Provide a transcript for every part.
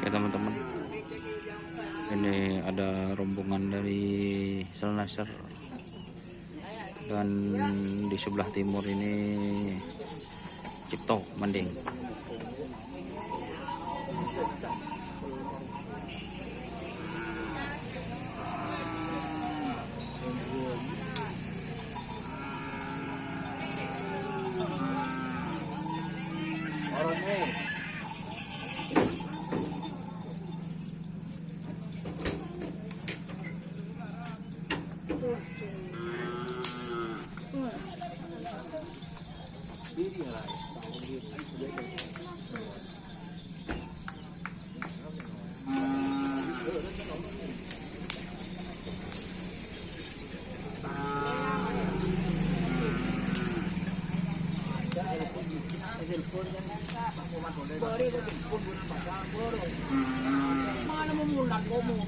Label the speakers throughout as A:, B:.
A: Oke teman-teman, ini ada rombongan dari Selnaser, dan di sebelah timur ini Cipto Mending.
B: Mana memulat ngomong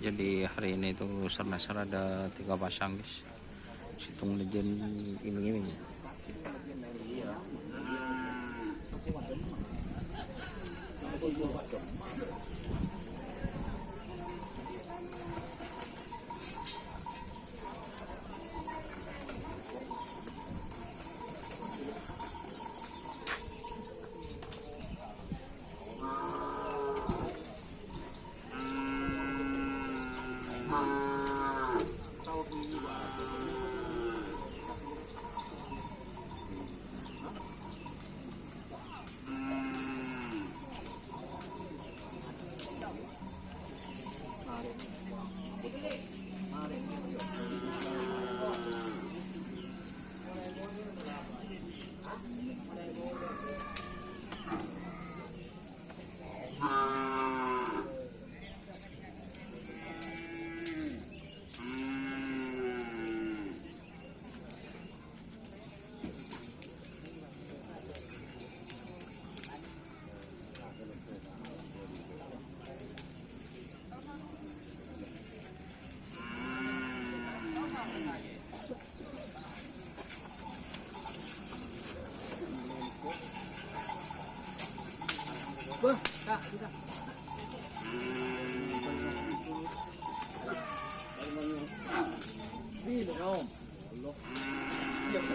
A: Jadi hari ini itu Selnaser ada 3 pasang guys. Situng Legend iming-iming.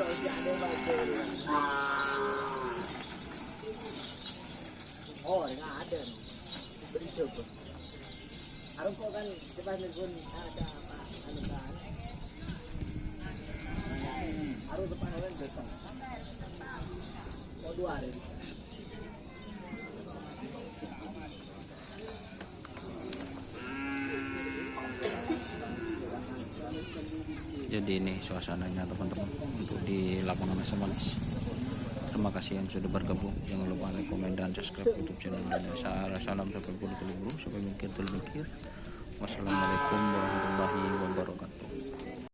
B: Oh, nggak ada. Beri coba. Harus kok kan cepat pun ada apa anu kan. Harus depan kan besok. Mau 2 hari.
A: Jadi ini suasananya teman-teman untuk di lapangan Asamalis. Terima kasih yang sudah bergabung. Jangan lupa like, komen, dan subscribe YouTube channel ini. Salam sampai bulu bulu sampai mikir. Wassalamualaikum warahmatullahi wabarakatuh.